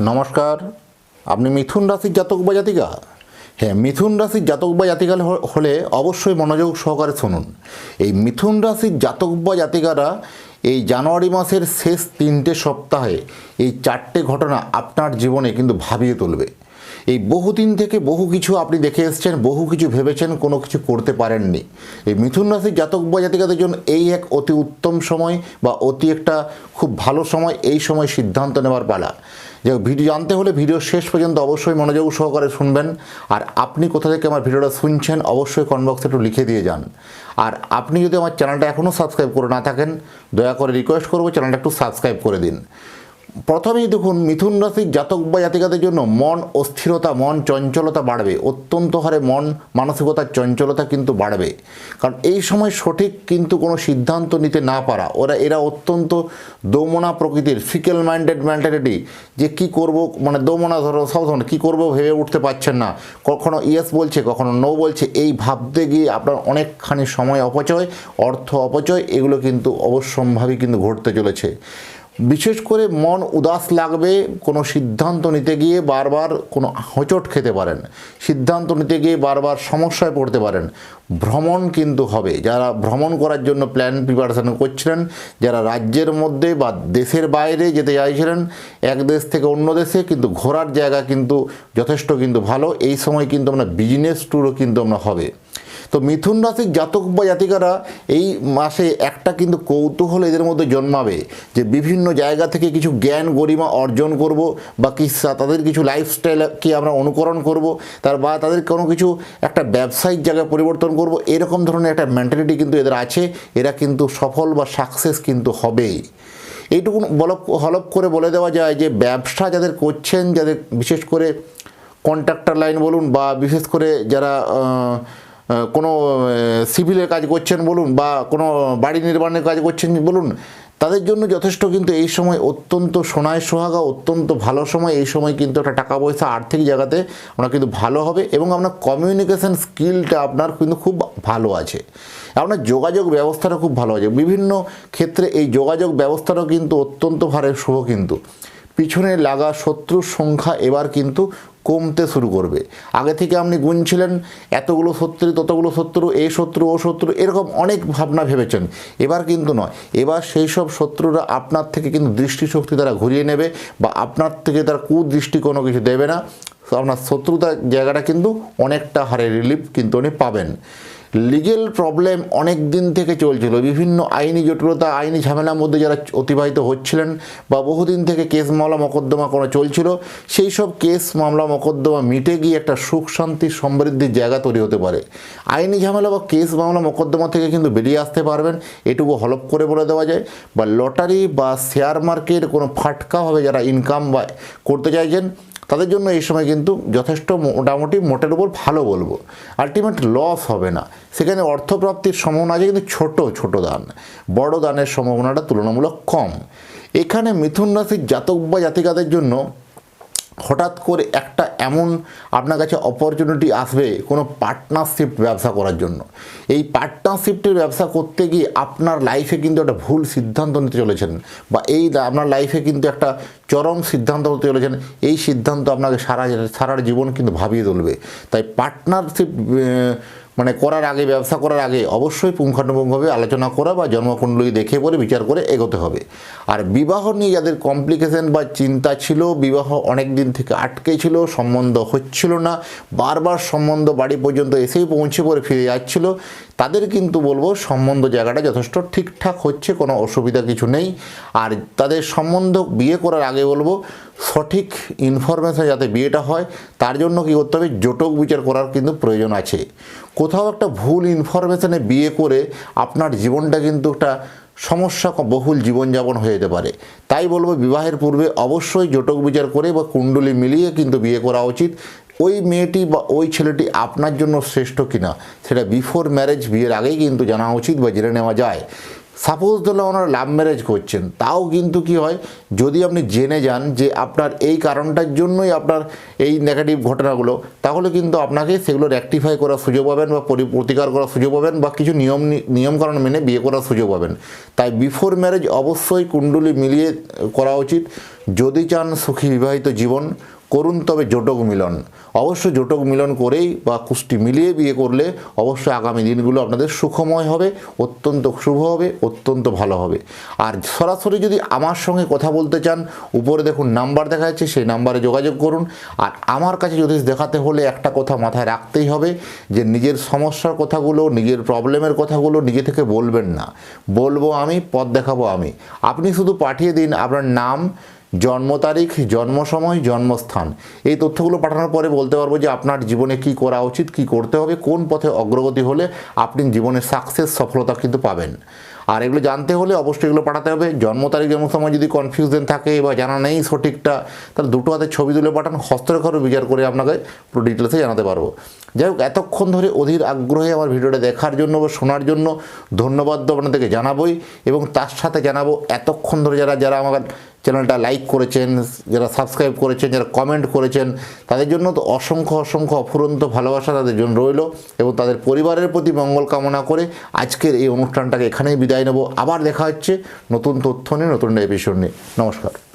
নমস্কার। আপনি মিথুন রাশির জাতক বা জাতিকা? হ্যাঁ, মিথুন রাশির জাতক বা জাতিকা হলে অবশ্যই মনোযোগ সহকারে শুনুন। এই মিথুন রাশির জাতক বা জাতিকারা এই জানুয়ারি মাসের শেষ 3টে সপ্তাহে এই 4টে ঘটনা আপনার জীবনে কিন্তু ভাবিয়ে তুলবে। এই বহুদিন থেকে বহু কিছু আপনি দেখে এসেছেন, বহু কিছু ভেবেছেন, কোনো কিছু করতে পারেননি। এই মিথুন রাশির জাতক বা জাতিকাদের জন্য এই এক অতি উত্তম সময় বা অতি একটা খুব ভালো সময়। এই সময় সিদ্ধান্ত নেওয়ার পালা। যে ভিডিও জানতে হলে ভিডিও শেষ পর্যন্ত অবশ্যই মনোযোগ সহকারে শুনবেন। আর আপনি কোথা থেকে আমার ভিডিওটা শুনছেন অবশ্যই কমেন্ট বক্সে একটু লিখে দিয়ে যান। আর আপনি যদি আমার চ্যানেলটা এখনও সাবস্ক্রাইব করে না থাকেন, দয়া করে রিকোয়েস্ট করবো চ্যানেলটা একটু সাবস্ক্রাইব করে দিন। প্রথমেই দেখুন, মিথুন রাশির জাতক বা জাতিকাদের জন্য মন অস্থিরতা, মন চঞ্চলতা বাড়বে। অত্যন্ত হারে মন মানসিকতার চঞ্চলতা কিন্তু বাড়বে। কারণ এই সময় সঠিক কিন্তু কোনো সিদ্ধান্ত নিতে না পারা, এরা অত্যন্ত দোমনা প্রকৃতির, ফিকেল মাইন্ডেড মেন্টালিটি। যে কি করব, মানে দোমনা, ধরো সব ধরনের কী করবো ভেবে উঠতে পারছেন না। কখনো ইয়েস বলছে, কখনো নো বলছে। এই ভাবতে গিয়ে আপনার অনেকখানি সময় অপচয়, অর্থ অপচয়, এগুলো কিন্তু অবশ্যম্ভাবী কিন্তু ঘটতে চলেছে। বিশেষ করে মন উদাস লাগবে। কোনো সিদ্ধান্ত নিতে গিয়ে বারবার কোনো হোঁচট খেতে পারেন, সিদ্ধান্ত নিতে গিয়ে বারবার সমস্যায় পড়তে পারেন। ভ্রমণ কিন্তু হবে। যারা ভ্রমণ করার জন্য প্রিপারেশন করছিলেন, যারা রাজ্যের মধ্যে বা দেশের বাইরে যেতে চাইছিলেন, এক দেশ থেকে অন্য দেশে কিন্তু ঘোরার জায়গা কিন্তু যথেষ্ট কিন্তু ভালো। এই সময় কিন্তু আমরা বিজনেস ট্যুরও কিন্তু আমরা হবে। তো মিথুন রাশির জাতক বা জাতিকারা এই মাসে একটা কিন্তু কৌতূহল এদের মধ্যে জন্মাবে যে বিভিন্ন জায়গা থেকে কিছু জ্ঞান গরিমা অর্জন করব, বা তাদের কিছু লাইফস্টাইলকে আমরা অনুকরণ করব, বা তাদের কোনো কিছু একটা ব্যবসায়িক জায়গায় পরিবর্তন করব। এরকম ধরনের একটা মেন্টালিটি কিন্তু এদের আছে। এরা কিন্তু সফল বা সাকসেস কিন্তু হবেই। এইটুকু হলপ করে বলে দেওয়া যায় যে ব্যবসা যাদের করছেন, যাদের বিশেষ করে কন্ট্রাক্টর লাইন বলুন, বা বিশেষ করে যারা কোনো সিভিলের কাজ করছেন বলুন, বা কোনো বাড়ি নির্মাণের কাজ করছেন বলুন, তাদের জন্য যথেষ্ট কিন্তু এই সময় অত্যন্ত সোনায় সোহাগা, অত্যন্ত ভালো সময়। এই সময় কিন্তু একটা টাকা পয়সা আর্থিক জায়গাতে আমরা কিন্তু ভালো হবে, এবং আপনার কমিউনিকেশান স্কিলটা আপনার কিন্তু খুব ভালো আছে। আপনার যোগাযোগ ব্যবস্থাটা খুব ভালো আছে। বিভিন্ন ক্ষেত্রে এই যোগাযোগ ব্যবস্থাটাও কিন্তু অত্যন্ত ভারে শুভ। কিন্তু পিছনে লাগা শত্রুর সংখ্যা এবার কিন্তু কমতে শুরু করবে। আগে থেকে আপনি গুনছিলেন এতগুলো শত্রু, ততগুলো শত্রু, এই শত্রু ও শত্রু, এরকম অনেক ভাবনা ভেবেছেন। এবার কিন্তু নয়। এবার সেই সব শত্রুরা আপনার থেকে কিন্তু দৃষ্টিশক্তি তারা ঘুরিয়ে নেবে, বা আপনার থেকে তারা কুদৃষ্টি কোনো কিছু দেবে না। আপনার শত্রুতার জায়গাটা কিন্তু অনেকটা হারে রিলিফ কিন্তু উনি পাবেন। লিগেল প্রবলেম অনেক দিন থেকে চলছিল। বিভিন্ন আইনি জটিলতা, আইনি ঝামেলার মধ্যে যারা অতিবাহিত হচ্ছিলেন, বা বহুদিন থেকে কেস মামলা মকদ্দমা কোনো চলছিল, সেই সব কেস মামলা মকদ্দমা মিটে গিয়ে একটা সুখ শান্তি সমৃদ্ধির জায়গা তৈরি হতে পারে। আইনি ঝামেলা বা কেস মামলা মকদ্দমা থেকে কিন্তু বেরিয়ে আসতে পারবেন, এটুকু হলপ করে বলে দেওয়া যায়। বা লটারি বা শেয়ার মার্কেট কোনো ফাটকাভাবে যারা ইনকাম বা করতে চাইছেন, তাদের জন্য এই সময় কিন্তু যথেষ্ট মোটামুটি মোটের উপর ভালো বলবো। আলটিমেট লস হবে না। সেখানে অর্থপ্রাপ্তির সম্ভাবনা আছে, কিন্তু ছোট ছোট দান, বড় দানের সম্ভাবনাটা তুলনামূলক কম। এখানে মিথুন রাশির জাতক বা জাতিকাদের জন্য হঠাৎ করে একটা এমন আপনার কাছে অপরচুনিটি আসবে কোনো পার্টনারশিপ ব্যবসা করার জন্য। এই পার্টনারশিপটির ব্যবসা করতে গিয়ে আপনার লাইফে কিন্তু একটা ভুল সিদ্ধান্ত নিতে চলেছেন, বা আপনার লাইফে কিন্তু একটা চরম সিদ্ধান্ত নিতে চলেছেন। এই সিদ্ধান্ত আপনাকে সারা জীবন কিন্তু ভাবিয়ে তুলবে। তাই পার্টনারশিপ মানে করার আগে, ব্যবসা করার আগে অবশ্যই পুঙ্খানুপুঙ্খভাবে আলোচনা করা বা জন্মকুণ্ডলী দেখে পরে বিচার করে এগোতে হবে। আর বিবাহ নিয়ে যাদের কমপ্লিকেশন বা চিন্তা ছিল, বিবাহ অনেক দিন থেকে আটকে ছিল, সম্বন্ধ হচ্ছিল না, বারবার সম্বন্ধ বাড়ি পর্যন্ত এসেই পৌঁছে পড়ে ফিরে যাচ্ছিল, তাদের কিন্তু বলবো সম্বন্ধ জায়গাটা যথেষ্ট ঠিকঠাক হচ্ছে, কোনো অসুবিধা কিছু নেই। আর তাদের সম্বন্ধ বিয়ে করার আগে বলবো সঠিক ইনফরমেশন যাতে বিয়েটা হয়, তার জন্য কী করতে হবে, জটক বিচার করার কিন্তু প্রয়োজন আছে। কোথাও একটা ভুল ইনফরমেশনে বিয়ে করে আপনার জীবনটা কিন্তু একটা সমস্যা বহুল জীবনযাপন হয়ে যেতে পারে। তাই বলবো বিবাহের পূর্বে অবশ্যই জটক বিচার করে বা কুণ্ডলী মিলিয়ে কিন্তু বিয়ে করা উচিত। ওই মেয়েটি বা ওই ছেলেটি আপনার জন্য শ্রেষ্ঠ কিনা সেটা বিফোর ম্যারেজ, বিয়ের আগেই কিন্তু জানা উচিত বা জেনে নেওয়া যায়। সাপোজ ধরো ওনারা লাভ ম্যারেজ করছেন, তাও কিন্তু কি হয়, যদি আপনি জেনে যান যে আপনার এই কারণটার জন্যই আপনার এই নেগেটিভ ঘটনাগুলো, তাহলে কিন্তু আপনাকে সেগুলো রেকটিফাই করার সুযোগ পাবেন বা প্রতিকার করার সুযোগ পাবেন বা কিছু নিয়মকানুন মেনে বিয়ে করার সুযোগ পাবেন। তাই বিফোর ম্যারেজ অবশ্যই কুণ্ডলী মিলিয়ে করা উচিত। যদি চান সুখী বিবাহিত জীবন, করুন তবে জটক মিলন। অবশ্যই জটক মিলন করেই বা কুষ্টি মিলিয়ে বিয়ে করলে অবশ্যই আগামী দিনগুলো আপনাদের সুখময় হবে, অত্যন্ত শুভ হবে, অত্যন্ত ভালো হবে। আর সরাসরি যদি আমার সঙ্গে কথা বলতে চান, উপরে দেখুন নাম্বার দেখা যাচ্ছে, সেই নাম্বারে যোগাযোগ করুন। আর আমার কাছে জ্যোতিষ দেখাতে হলে একটা কথা মাথায় রাখতেই হবে যে নিজের সমস্যার কথাগুলো, নিজের প্রবলেমের কথাগুলো নিজে থেকে বলবেন না, বলবো আমি, পথ দেখাবো আমি। আপনি শুধু পাঠিয়ে দিন আপনার নাম, জন্ম তারিখ, জন্ম সময়, জন্মস্থান। এই তথ্যগুলো পাঠানোর পরে বলতে পারবো যে আপনার জীবনে কি করা উচিত, কি করতে হবে, কোন পথে অগ্রগতি হলে আপনি জীবনে সাকসেস, সফলতা কিন্তু পাবেন। আর এগুলো জানতে হলে অবশ্যই এগুলো পাঠাতে হবে। জন্ম তারিখ, জন্ম সময় যদি কনফিউশন থাকে বা জানা নেই সঠিকটা, তাহলে দুটো হাতে ছবি তুলে পাঠান, হস্তরেখারও বিচার করে আপনাকে পুরো ডিটেলসে জানাতে পারবো। যাই হোক, এতক্ষণ ধরে অধীর আগ্রহে আমার ভিডিওটা দেখার জন্য বা শোনার জন্য ধন্যবাদ তো আপনাদেরকে জানাবোই, এবং তার সাথে জানাবো এতক্ষণ ধরে যারা আমার চ্যানেলটা লাইক করেছেন, যারা সাবস্ক্রাইব করেছেন, যারা কমেন্ট করেছেন, তাদের জন্য তো অসংখ্য অসংখ্য অফুরন্ত ভালোবাসা তাদের জন্য রইল, এবং তাদের পরিবারের প্রতি মঙ্গল কামনা করে আজকের এই অনুষ্ঠানটাকে এখানেই বিদায় নেব। আবার দেখা হচ্ছে নতুন তথ্য নিয়ে, নতুন এপিসোড নিয়ে। নমস্কার।